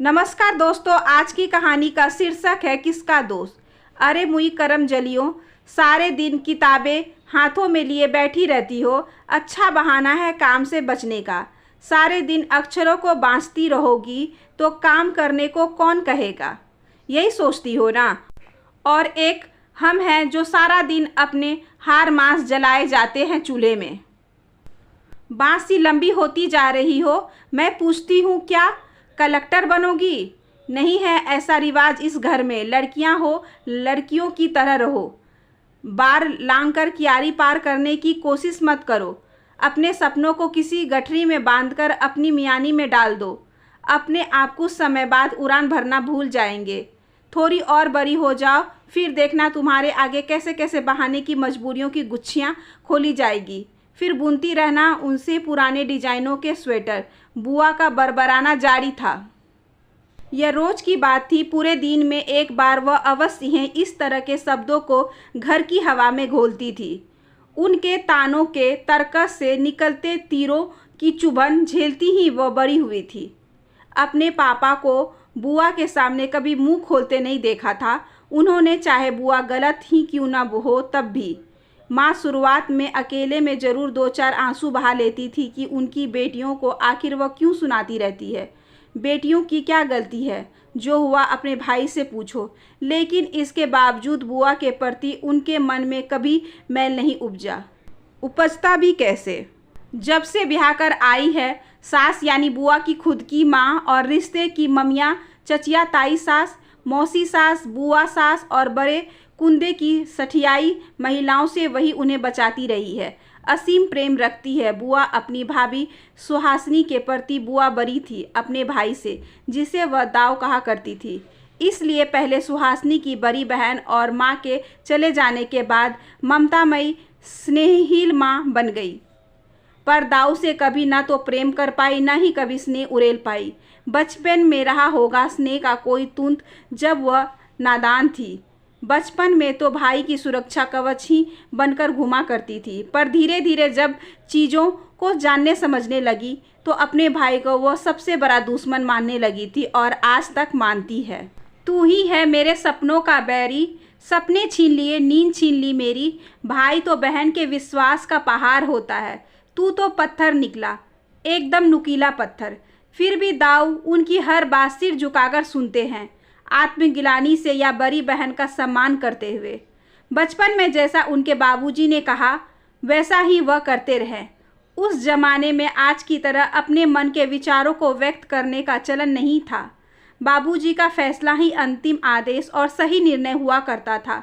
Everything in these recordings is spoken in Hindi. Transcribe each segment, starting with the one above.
नमस्कार दोस्तों, आज की कहानी का शीर्षक है किसका दोष। अरे मुई करम जलियों, सारे दिन किताबें हाथों में लिए बैठी रहती हो। अच्छा बहाना है काम से बचने का। सारे दिन अक्षरों को बांचती रहोगी तो काम करने को कौन कहेगा, यही सोचती हो ना। और एक हम हैं जो सारा दिन अपने हार मांस जलाए जाते हैं चूल्हे में। बांस सी लंबी होती जा रही हो, मैं पूछती हूँ क्या कलेक्टर बनोगी? नहीं है ऐसा रिवाज इस घर में। लड़कियां हो लड़कियों की तरह रहो। बार लांघकर क्यारी पार करने की कोशिश मत करो। अपने सपनों को किसी गठरी में बांधकर अपनी मियानी में डाल दो। अपने आप कुछ समय बाद उड़ान भरना भूल जाएंगे। थोड़ी और बड़ी हो जाओ, फिर देखना तुम्हारे आगे कैसे कैसे बहाने की मजबूरियों की गुच्छियाँ खोली जाएगी। फिर बुनती रहना उनसे पुराने डिजाइनों के स्वेटर। बुआ का बरबराना जारी था। यह रोज की बात थी। पूरे दिन में एक बार वह अवश्य ही इस तरह के शब्दों को घर की हवा में घोलती थी। उनके तानों के तरकस से निकलते तीरों की चुभन झेलती ही वह बड़ी हुई थी। अपने पापा को बुआ के सामने कभी मुंह खोलते नहीं देखा था उन्होंने, चाहे बुआ गलत ही क्यों ना हो तब भी। माँ शुरुआत में अकेले में ज़रूर दो चार आंसू बहा लेती थी कि उनकी बेटियों को आखिर वह क्यों सुनाती रहती है। बेटियों की क्या गलती है, जो हुआ अपने भाई से पूछो। लेकिन इसके बावजूद बुआ के प्रति उनके मन में कभी मैल नहीं उपजता भी कैसे। जब से ब्याह कर आई है, सास यानी बुआ की खुद की माँ और रिश्ते की ममियाँ, चचिया, ताई सास, मौसी सास, बुआ सास और बड़े कुंदे की सठियाई महिलाओं से वही उन्हें बचाती रही है। असीम प्रेम रखती है बुआ अपनी भाभी सुहासिनी के प्रति। बुआ बरी थी अपने भाई से, जिसे वह दाव कहा करती थी। इसलिए पहले सुहासिनी की बड़ी बहन और माँ के चले जाने के बाद ममतामयी स्नेहहीन माँ बन गई। पर दाऊ से कभी ना तो प्रेम कर पाई, ना ही कभी स्नेह उड़ेल पाई। बचपन में रहा होगा स्नेह का कोई तूंत जब वह नादान थी। बचपन में तो भाई की सुरक्षा कवच ही बनकर घुमा करती थी, पर धीरे धीरे जब चीज़ों को जानने समझने लगी तो अपने भाई को वह सबसे बड़ा दुश्मन मानने लगी थी और आज तक मानती है। तू ही है मेरे सपनों का बैरी, सपने छीन लिए, नींद छीन ली मेरी। भाई तो बहन के विश्वास का पहाड़ होता है, तू तो पत्थर निकला, एकदम नुकीला पत्थर। फिर भी दाऊ उनकी हर बात सिर झुकाकर सुनते हैं, आत्मगिलानी से या बड़ी बहन का सम्मान करते हुए। बचपन में जैसा उनके बाबूजी ने कहा वैसा ही वह करते रहे। उस जमाने में आज की तरह अपने मन के विचारों को व्यक्त करने का चलन नहीं था। बाबूजी का फैसला ही अंतिम आदेश और सही निर्णय हुआ करता था।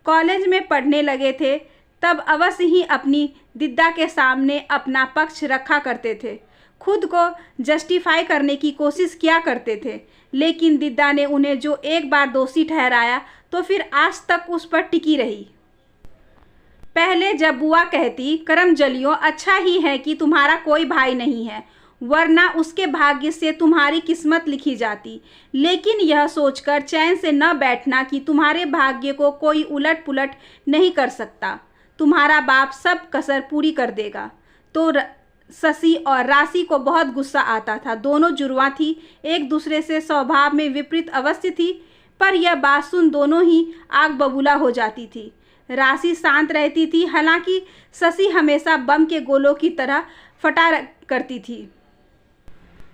कॉलेज में पढ़ने लगे थे तब अवश्य ही अपनी दिद्दा के सामने अपना पक्ष रखा करते थे, खुद को जस्टिफाई करने की कोशिश किया करते थे। लेकिन दिद्दा ने उन्हें जो एक बार दोषी ठहराया तो फिर आज तक उस पर टिकी रही। पहले जब बुआ कहती करम जलियों, अच्छा ही है कि तुम्हारा कोई भाई नहीं है, वरना उसके भाग्य से तुम्हारी किस्मत लिखी जाती। लेकिन यह सोचकर चैन से न बैठना कि तुम्हारे भाग्य को कोई उलट पुलट नहीं कर सकता। तुम्हारा बाप सब कसर पूरी कर देगा। तो शशि और राशि को बहुत गुस्सा आता था। दोनों जुड़वा थी, एक दूसरे से स्वभाव में विपरीत अवश्य थी, पर यह बात सुन दोनों ही आग बबूला हो जाती थी। राशि शांत रहती थी, हालांकि शशि हमेशा बम के गोलों की तरह फटा करती थी।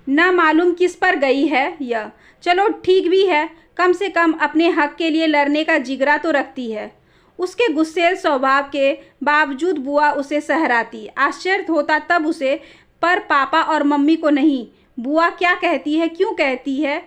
न मालूम किस पर गई है यह। चलो ठीक भी है, कम से कम अपने हक के लिए लड़ने का जिगरा तो रखती है। उसके गुस्सेल स्वभाव के बावजूद बुआ उसे सहराती। आश्चर्य होता तब उसे, पर पापा और मम्मी को नहीं। बुआ क्या कहती है, क्यों कहती है,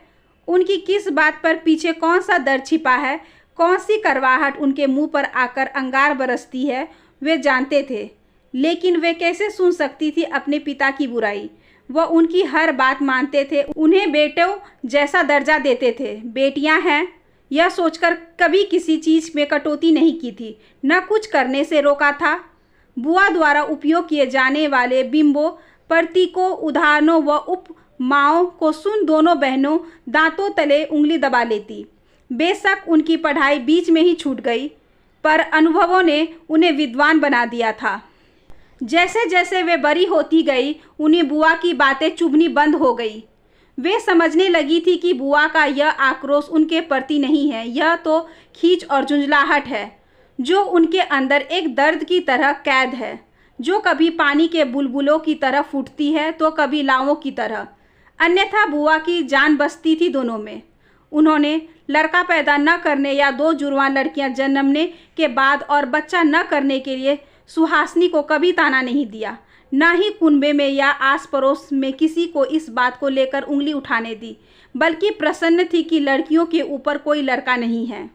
उनकी किस बात पर पीछे कौन सा दर्द छिपा है, कौन सी करवाहट उनके मुंह पर आकर अंगार बरसती है, वे जानते थे। लेकिन वे कैसे सुन सकती थी अपने पिता की बुराई। वह उनकी हर बात मानते थे, उन्हें बेटों जैसा दर्जा देते थे। बेटियां हैं यह सोचकर कभी किसी चीज़ में कटौती नहीं की थी, न कुछ करने से रोका था। बुआ द्वारा उपयोग किए जाने वाले बिंबों, प्रतीकों, उदाहरणों व उपमाओं को सुन दोनों बहनों दांतों तले उंगली दबा लेती। बेशक उनकी पढ़ाई बीच में ही छूट गई, पर अनुभवों ने उन्हें विद्वान बना दिया था। जैसे जैसे वे बड़ी होती गई उन्हें बुआ की बातें चुभनी बंद हो गई। वे समझने लगी थी कि बुआ का यह आक्रोश उनके प्रति नहीं है, यह तो खींच और झुंझलाहट है जो उनके अंदर एक दर्द की तरह कैद है, जो कभी पानी के बुलबुलों की तरह फूटती है तो कभी लावों की तरह। अन्यथा बुआ की जान बसती थी दोनों में। उन्होंने लड़का पैदा न करने या 2 जुड़वां लड़कियां जन्मने के बाद और बच्चा न करने के लिए सुहासिनी को कभी ताना नहीं दिया, न ही कुनबे में या आस पड़ोस में किसी को इस बात को लेकर उंगली उठाने दी, बल्कि प्रसन्न थी कि लड़कियों के ऊपर कोई लड़का नहीं है।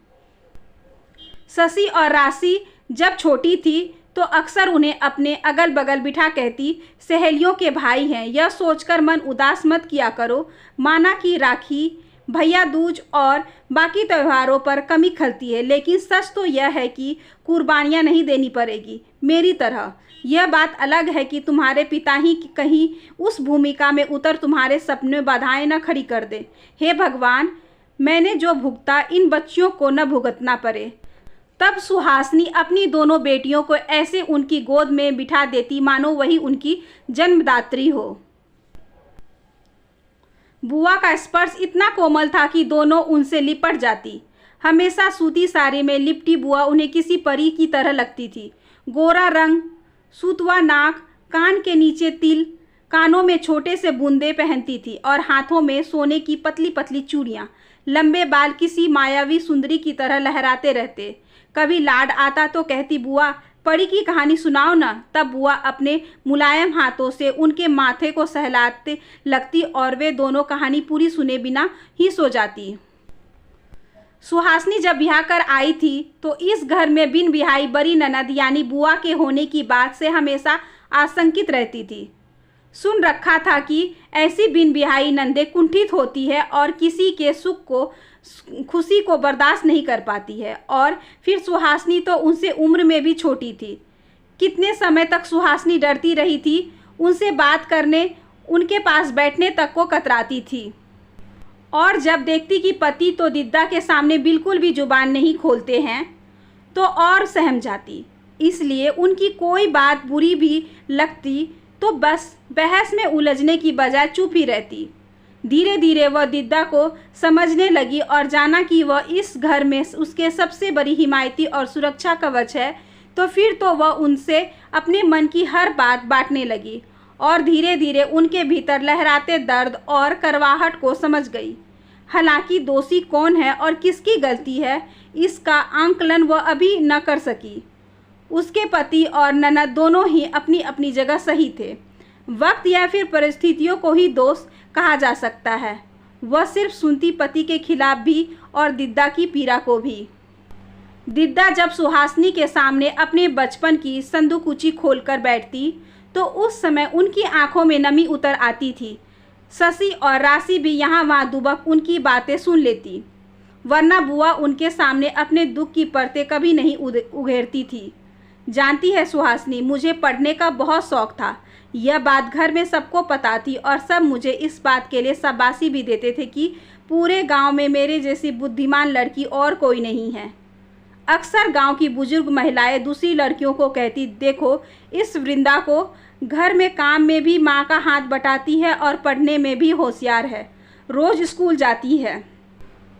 शशि और राशि जब छोटी थी तो अक्सर उन्हें अपने अगल बगल बिठा कहती, सहेलियों के भाई हैं, यह सोचकर मन उदास मत किया करो। माना कि राखी, भैया दूज और बाकी त्योहारों पर कमी खलती है, लेकिन सच तो यह है कि कुर्बानियाँ नहीं देनी पड़ेगी मेरी तरह। यह बात अलग है कि तुम्हारे पिता ही कहीं उस भूमिका में उतर तुम्हारे सपने में बाधाएं न खड़ी कर दे। हे भगवान, मैंने जो भुगता इन बच्चियों को न भुगतना पड़े। तब सुहासिनी अपनी दोनों बेटियों को ऐसे उनकी गोद में बिठा देती मानो वही उनकी जन्मदात्री हो। बुआ का स्पर्श इतना कोमल था कि दोनों उनसे लिपट जाती। हमेशा सूती साड़ी में लिपटी बुआ उन्हें किसी परी की तरह लगती थी। गोरा रंग, सूतवा नाक, कान के नीचे तिल, कानों में छोटे से बूंदे पहनती थी और हाथों में सोने की पतली पतली चूड़ियाँ। लंबे बाल किसी मायावी सुंदरी की तरह लहराते रहते। कभी लाड आता तो कहती, बुआ परी की कहानी सुनाओ ना। तब बुआ अपने मुलायम हाथों से उनके माथे को सहलाते लगती और वे दोनों कहानी पूरी सुने बिना ही सो जाती। सुहासिनी जब ब्याह कर आई थी तो इस घर में बिन बिहाई बड़ी ननद यानी बुआ के होने की बात से हमेशा आशंकित रहती थी। सुन रखा था कि ऐसी बिन बिहाई नंदे कुंठित होती है और किसी के सुख को खुशी को बर्दाश्त नहीं कर पाती है। और फिर सुहासिनी तो उनसे उम्र में भी छोटी थी। कितने समय तक सुहासिनी डरती रही थी, उनसे बात करने, उनके पास बैठने तक को कतराती थी। और जब देखती कि पति तो दिद्दा के सामने बिल्कुल भी जुबान नहीं खोलते हैं तो और सहम जाती। इसलिए उनकी कोई बात बुरी भी लगती तो बस बहस में उलझने की बजाय चुप ही रहती। धीरे धीरे वह दिद्दा को समझने लगी और जाना कि वह इस घर में उसके सबसे बड़ी हिमायती और सुरक्षा कवच है, तो फिर तो वह उनसे अपने मन की हर बात बांटने लगी और धीरे धीरे उनके भीतर लहराते दर्द और करवाहट को समझ गई। हालांकि दोषी कौन है और किसकी गलती है, इसका आंकलन वह अभी न कर सकी। उसके पति और ननद दोनों ही अपनी अपनी जगह सही थे। वक्त या फिर परिस्थितियों को ही दोष कहा जा सकता है। वह सिर्फ सुनती पति के खिलाफ भी और दिद्दा की पीड़ा को भी। दिद्दा जब सुहासिनी के सामने अपने बचपन की संदूकुची खोलकर बैठती तो उस समय उनकी आंखों में नमी उतर आती थी। शशि और राशि भी यहाँ वहाँ दुबक उनकी बातें सुन लेती, वरना बुआ उनके सामने अपने दुख की परतें कभी नहीं उघेरती थी। जानती है सुहासिनी, मुझे पढ़ने का बहुत शौक था। यह बात घर में सबको पता थी और सब मुझे इस बात के लिए शाबाशी भी देते थे कि पूरे गांव में मेरे जैसी बुद्धिमान लड़की और कोई नहीं है। अक्सर गांव की बुजुर्ग महिलाएं दूसरी लड़कियों को कहती, देखो इस वृंदा को घर में काम में भी माँ का हाथ बटाती है और पढ़ने में भी होशियार है, रोज़ स्कूल जाती है।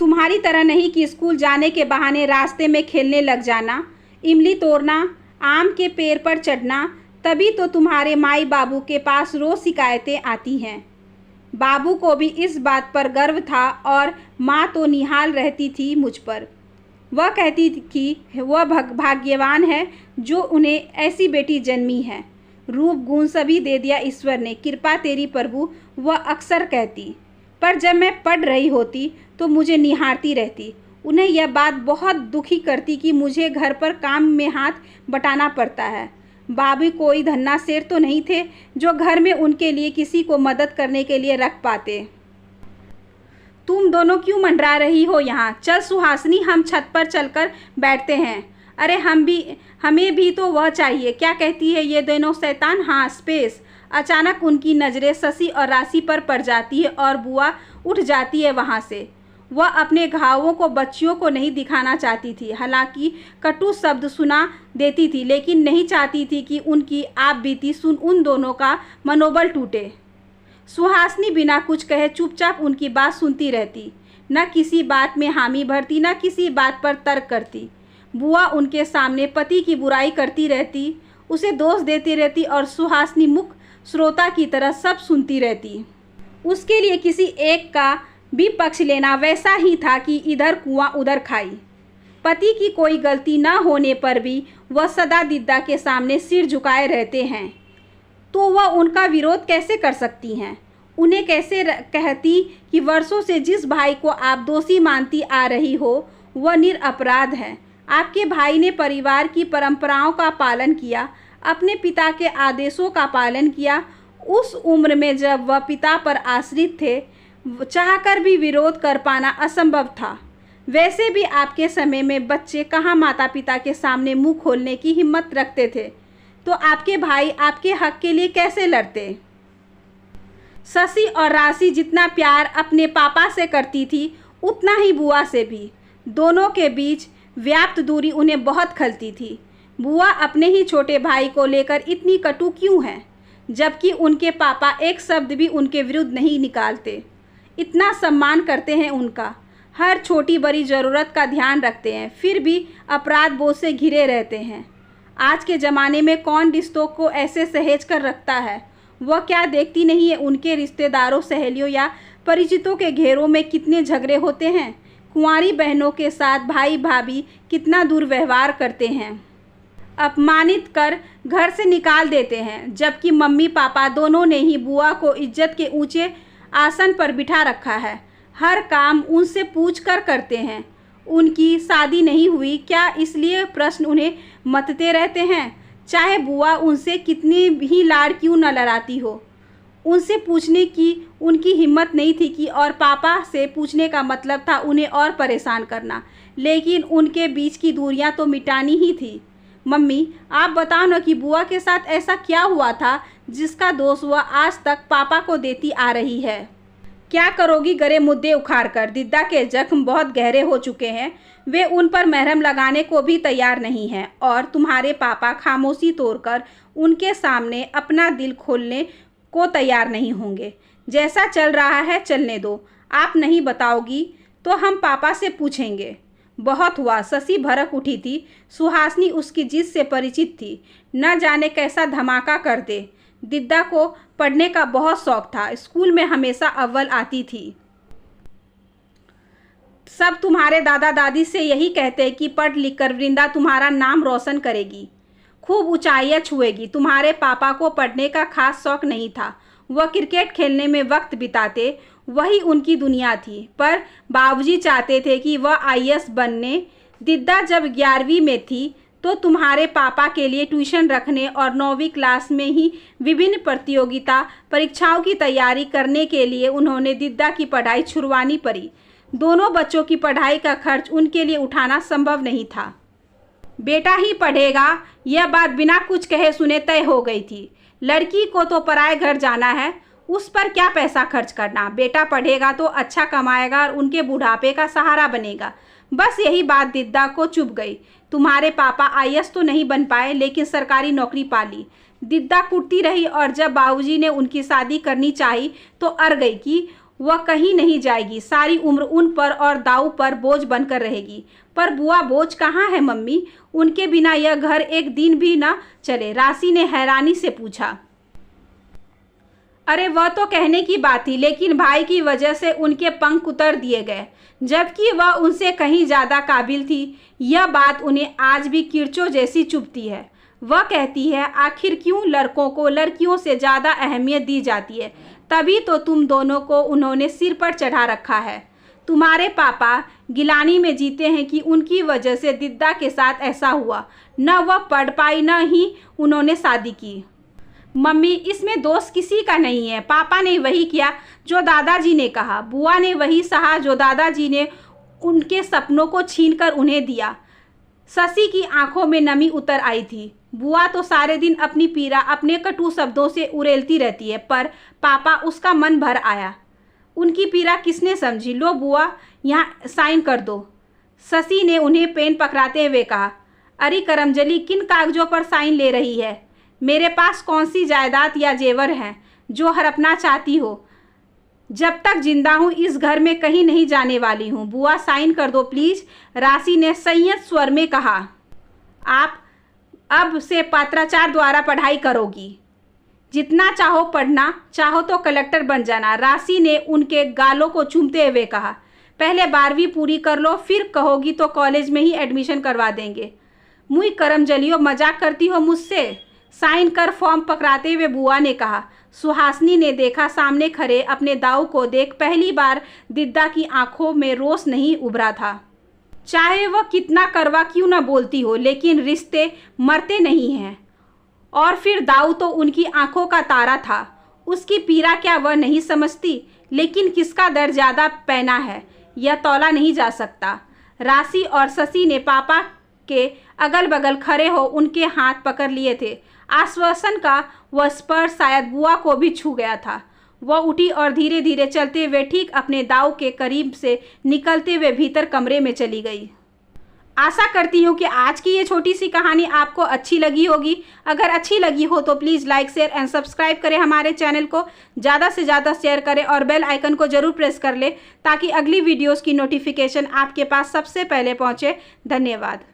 तुम्हारी तरह नहीं कि स्कूल जाने के बहाने रास्ते में खेलने लग जाना, इमली तोड़ना, आम के पेड़ पर चढ़ना, तभी तो तुम्हारे माई बाबू के पास रोज़ शिकायतें आती हैं। बाबू को भी इस बात पर गर्व था और माँ तो निहाल रहती थी मुझ पर। वह कहती थी कि वह भाग्यवान है जो उन्हें ऐसी बेटी जन्मी है। रूप गुण सभी दे दिया ईश्वर ने, कृपा तेरी प्रभु, वह अक्सर कहती। पर जब मैं पढ़ रही होती तो मुझे निहारती रहती। उन्हें यह बात बहुत दुखी करती कि मुझे घर पर काम में हाथ बटाना पड़ता है। बाबू कोई धन्ना सेठ तो नहीं थे जो घर में उनके लिए किसी को मदद करने के लिए रख पाते। तुम दोनों क्यों मंडरा रही हो यहाँ? चल सुहासिनी, हम छत पर चलकर बैठते हैं। अरे हमें भी तो वह चाहिए। क्या कहती है ये दोनों शैतान? हाँ, स्पेस। अचानक उनकी नज़रें शशि और राशि पर पड़ जाती है और बुआ उठ जाती है वहाँ से। वह अपने घावों को बच्चियों को नहीं दिखाना चाहती थी। हालांकि कटु शब्द सुना देती थी, लेकिन नहीं चाहती थी कि उनकी आप बीती सुन उन दोनों का मनोबल टूटे। सुहासिनी बिना कुछ कहे चुपचाप उनकी बात सुनती रहती, न किसी बात में हामी भरती, न किसी बात पर तर्क करती। बुआ उनके सामने पति की बुराई करती रहती, उसे दोष देती रहती और सुहासिनी मुख श्रोता की तरह सब सुनती रहती। उसके लिए किसी एक का भी पक्ष लेना वैसा ही था कि इधर कुआं उधर खाई। पति की कोई गलती न होने पर भी वह सदा दीदा के सामने सिर झुकाए रहते हैं, तो वह उनका विरोध कैसे कर सकती हैं? उन्हें कैसे कहती कि वर्षों से जिस भाई को आप दोषी मानती आ रही हो वह निरपराध है। आपके भाई ने परिवार की परंपराओं का पालन किया, अपने पिता के आदेशों का पालन किया। उस उम्र में जब वह पिता पर आश्रित थे, चाहकर भी विरोध कर पाना असंभव था। वैसे भी आपके समय में बच्चे कहाँ माता पिता के सामने मुंह खोलने की हिम्मत रखते थे, तो आपके भाई आपके हक के लिए कैसे लड़ते? शशि और राशि जितना प्यार अपने पापा से करती थी, उतना ही बुआ से भी। दोनों के बीच व्याप्त दूरी उन्हें बहुत खलती थी। बुआ अपने ही छोटे भाई को लेकर इतनी कटु क्यों है, जबकि उनके पापा एक शब्द भी उनके विरुद्ध नहीं निकालते। इतना सम्मान करते हैं उनका, हर छोटी बड़ी ज़रूरत का ध्यान रखते हैं, फिर भी अपराध बोझ से घिरे रहते हैं। आज के ज़माने में कौन रिश्तों को ऐसे सहेज कर रखता है? वह क्या देखती नहीं है उनके रिश्तेदारों, सहेलियों या परिचितों के घेरों में कितने झगड़े होते हैं? कुंवारी बहनों के साथ भाई भाभी कितना दुर्व्यवहार करते हैं, अपमानित कर घर से निकाल देते हैं, जबकि मम्मी पापा दोनों ने ही बुआ को इज्जत के ऊंचे आसन पर बिठा रखा है। हर काम उनसे पूछकर करते हैं। उनकी शादी नहीं हुई क्या, इसलिए प्रश्न उन्हें मतते रहते हैं। चाहे बुआ उनसे कितनी भी लाड़ क्यों न लड़ाती हो, उनसे पूछने की उनकी हिम्मत नहीं थी कि, और पापा से पूछने का मतलब था उन्हें और परेशान करना। लेकिन उनके बीच की दूरियां तो मिटानी ही थी। मम्मी, आप बताओ न कि बुआ के साथ ऐसा क्या हुआ था जिसका दोष वह आज तक पापा को देती आ रही है? क्या करोगी गरे मुद्दे उखाड़कर? दीदा के जख्म बहुत गहरे हो चुके हैं, वे उन पर मरहम लगाने को भी तैयार नहीं हैं, और तुम्हारे पापा खामोशी तोड़कर उनके सामने अपना दिल खोलने को तैयार नहीं होंगे। जैसा चल रहा है चलने दो, आप नहीं बताओगी तो हम पापा से पूछेंगे। बहुत हुआ। शशि भड़क उठी थी। सुहासिनी उसकी जिद से परिचित थी, न जाने कैसा धमाका कर दे। दीदा को पढ़ने का बहुत शौक था, स्कूल में हमेशा अव्वल आती थी। सब तुम्हारे दादा दादी से यही कहते कि पढ़ लिख कर वृंदा तुम्हारा नाम रोशन करेगी, खूब ऊंचाइयां छुएगी। तुम्हारे पापा को पढ़ने का खास शौक नहीं था, वह क्रिकेट खेलने में वक्त बिताते, वही उनकी दुनिया थी। पर बाबूजी चाहते थे कि वह आईएएस बनने। दीदा जब 11वीं में थी तो तुम्हारे पापा के लिए ट्यूशन रखने और 9वीं क्लास में ही विभिन्न प्रतियोगिता परीक्षाओं की तैयारी करने के लिए उन्होंने दीदा की पढ़ाई छुड़वानी पड़ी। दोनों बच्चों की पढ़ाई का खर्च उनके लिए उठाना संभव नहीं था। बेटा ही पढ़ेगा, यह बात बिना कुछ कहे सुने तय हो गई थी। लड़की को तो पराए घर जाना है, उस पर क्या पैसा खर्च करना। बेटा पढ़ेगा तो अच्छा कमाएगा और उनके बुढ़ापे का सहारा बनेगा। बस यही बात दीदा को चुभ गई। तुम्हारे पापा आईएएस तो नहीं बन पाए, लेकिन सरकारी नौकरी पा ली। दीदा कुटती रही, और जब बाबूजी ने उनकी शादी करनी चाही तो अड़ गई कि वह कहीं नहीं जाएगी, सारी उम्र उन पर और दाऊ पर बोझ बनकर रहेगी। पर बुआ बोझ कहाँ है मम्मी, उनके बिना यह घर एक दिन भी न चले। राशि ने हैरानी से पूछा। अरे वह तो कहने की बात थी, लेकिन भाई की वजह से उनके पंख उतर दिए गए, जबकि वह उनसे कहीं ज़्यादा काबिल थी। यह बात उन्हें आज भी किरचो जैसी चुभती है। वह कहती है, आखिर क्यों लड़कों को लड़कियों से ज़्यादा अहमियत दी जाती है? तभी तो तुम दोनों को उन्होंने सिर पर चढ़ा रखा है। तुम्हारे पापा गिलानी में जीते हैं कि उनकी वजह से दीदा के साथ ऐसा हुआ। न वह पढ़ पाई, न ही उन्होंने शादी की। मम्मी, इसमें दोष किसी का नहीं है। पापा ने वही किया जो दादाजी ने कहा, बुआ ने वही सहा जो दादाजी ने उनके सपनों को छीनकर उन्हें दिया। शशि की आंखों में नमी उतर आई थी। बुआ तो सारे दिन अपनी पीड़ा अपने कटु शब्दों से उड़ेलती रहती है, पर पापा उसका मन भर आया। उनकी पीड़ा किसने समझी? लो बुआ, यहाँ साइन कर दो। शशि ने उन्हें पेन पकड़ाते हुए कहा। अरे करमजली, किन कागजों पर साइन ले रही है? मेरे पास कौन सी जायदाद या जेवर हैं जो हड़पना चाहती हो। जब तक जिंदा हूँ इस घर में कहीं नहीं जाने वाली हूँ। बुआ साइन कर दो प्लीज़, राशि ने संयत स्वर में कहा। आप अब से पत्राचार द्वारा पढ़ाई करोगी, जितना चाहो पढ़ना, चाहो तो कलेक्टर बन जाना, राशि ने उनके गालों को चूमते हुए कहा। पहले 12वीं पूरी कर लो, फिर कहोगी तो कॉलेज में ही एडमिशन करवा देंगे। मुई करम जलियो, मजाक करती हो मुझसे? साइन कर फॉर्म पकड़ाते हुए बुआ ने कहा। सुहासिनी ने देखा सामने खड़े अपने दाऊ को देख पहली बार दिद्दा की आंखों में रोष नहीं उभरा था। चाहे वह कितना करवा क्यों न बोलती हो, लेकिन रिश्ते मरते नहीं हैं। और फिर दाऊ तो उनकी आंखों का तारा था। उसकी पीड़ा क्या वह नहीं समझती, लेकिन किसका दर्द ज़्यादा पैना है यह तौला नहीं जा सकता। राशि और शशि ने पापा के अगल बगल खड़े हो उनके हाथ पकड़ लिए थे। आश्वासन का वह स्पर्श शायद बुआ को भी छू गया था। वह उठी और धीरे धीरे चलते हुए ठीक अपने दाऊ के करीब से निकलते हुए भीतर कमरे में चली गई। आशा करती हूँ कि आज की ये छोटी सी कहानी आपको अच्छी लगी होगी। अगर अच्छी लगी हो तो please like share and subscribe करें हमारे चैनल को, ज़्यादा से ज़्यादा शेयर करें और बेल आइकन को ज़रूर प्रेस कर लें ताकि अगली वीडियोज़ की नोटिफिकेशन आपके पास सबसे पहले पहुँचे। धन्यवाद।